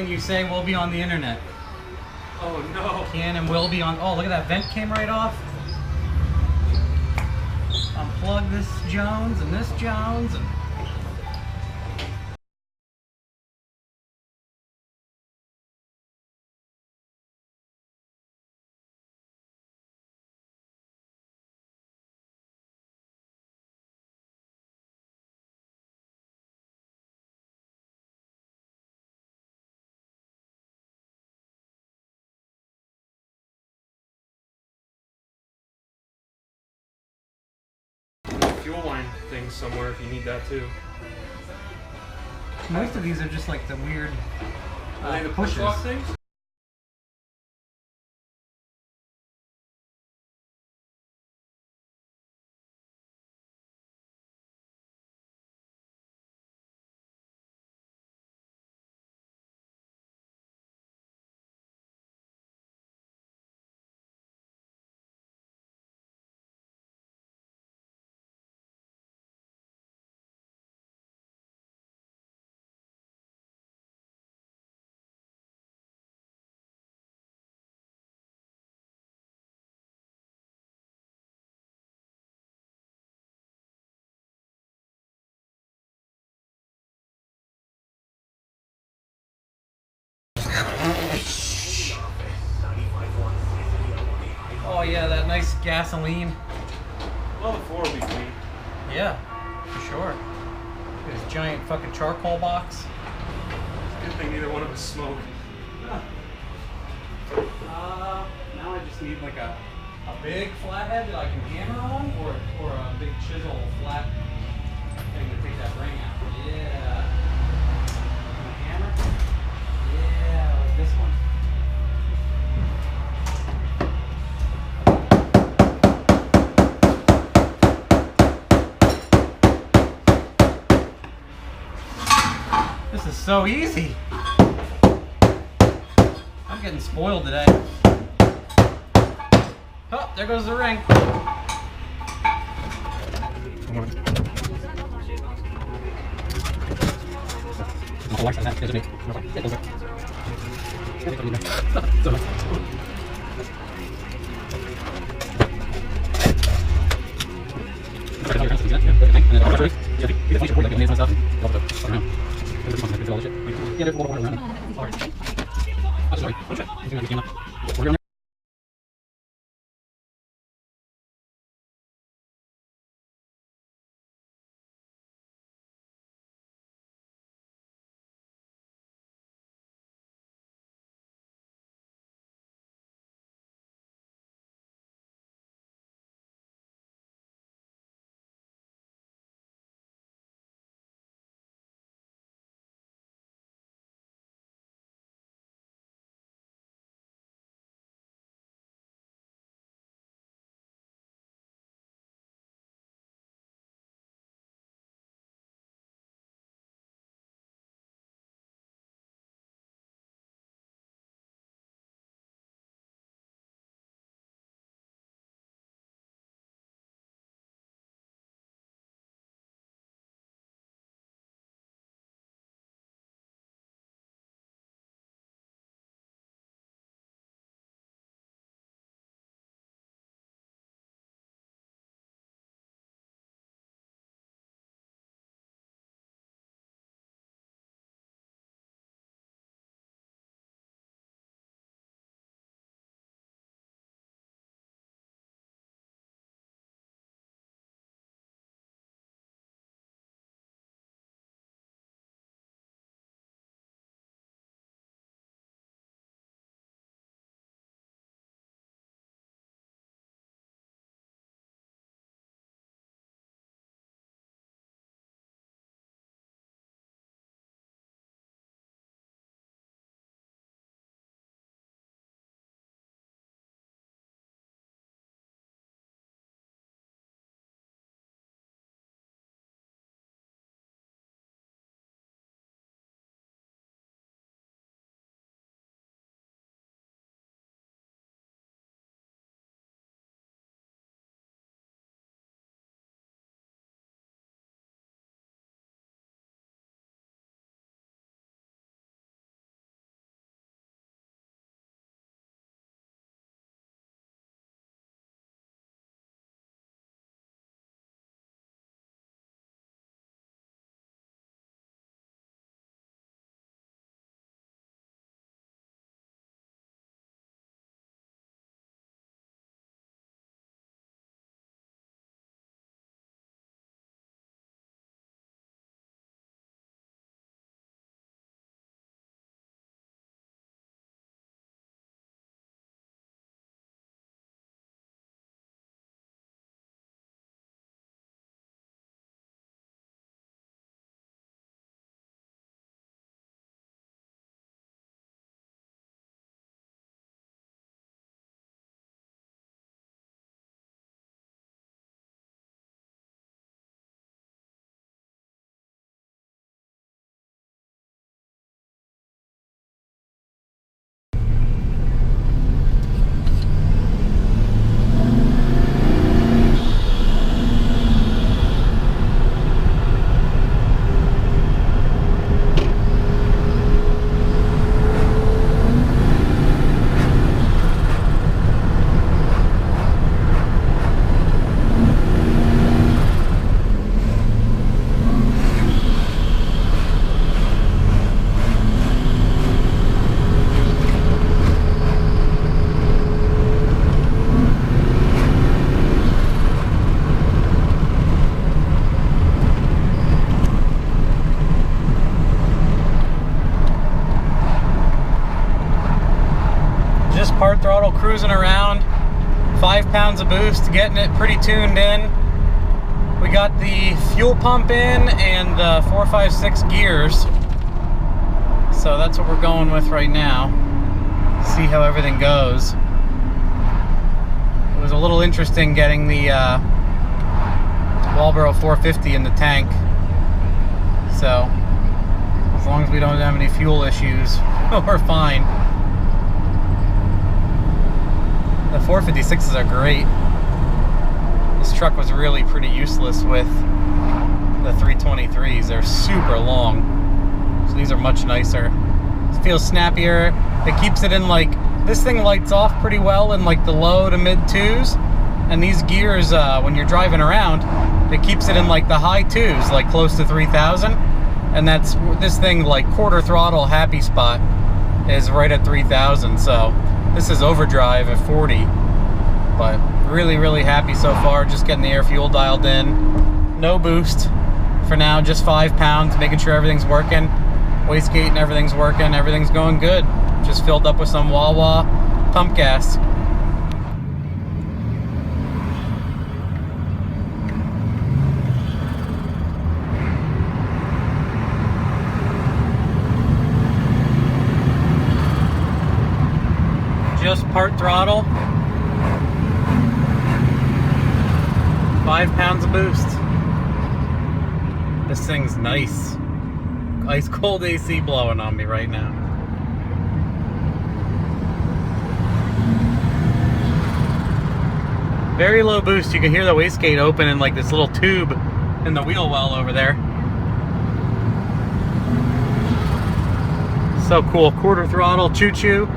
Everything you say will be on the internet. Oh no. Can and will be on. Oh, look at that vent came right off. Unplug this Jones and this Jones and. Fuel line things somewhere if you need that too. Most of these are just like the weird Are they the pushes. push lock things? Oh yeah, that nice gasoline. Well, the floor will be clean. Yeah, for sure. This giant fucking charcoal box. Good thing neither one of us smoke. Now I just need like a big flathead that I can hammer on, or a big chisel flat thing to take that ring out. Yeah. And a hammer? Yeah, like this one. This is so easy. I'm getting spoiled today. Oh, there goes the ring. part throttle cruising around, 5 pounds of boost, getting it pretty tuned in. We got the fuel pump in and the 4, 5, 6 gears. So that's what we're going with right now. See how everything goes. It was a little interesting getting the Walbro 450 in the tank. So as long as we don't have any fuel issues, we're fine. The 456s are great. This truck was really pretty useless with the 323s. They're super long. So these are much nicer. It feels snappier. It keeps it in like, this thing lights off pretty well in like the low to mid 2s. And these gears, when you're driving around, it keeps it in like the high 2s, like close to 3,000. And that's, this thing like quarter throttle happy spot is right at 3,000. So this is overdrive at 40. But really, really happy so far. Just getting the air fuel dialed in. No boost for now, just 5 pounds, making sure everything's working. Wastegate and everything's working. Everything's going good. Just filled up with some Wawa pump gas. Just part throttle. 5 pounds of boost. This thing's nice. Ice cold AC blowing on me right now. Very low boost. You can hear the wastegate open in like this little tube in the wheel well over there. So cool. Quarter throttle, choo-choo.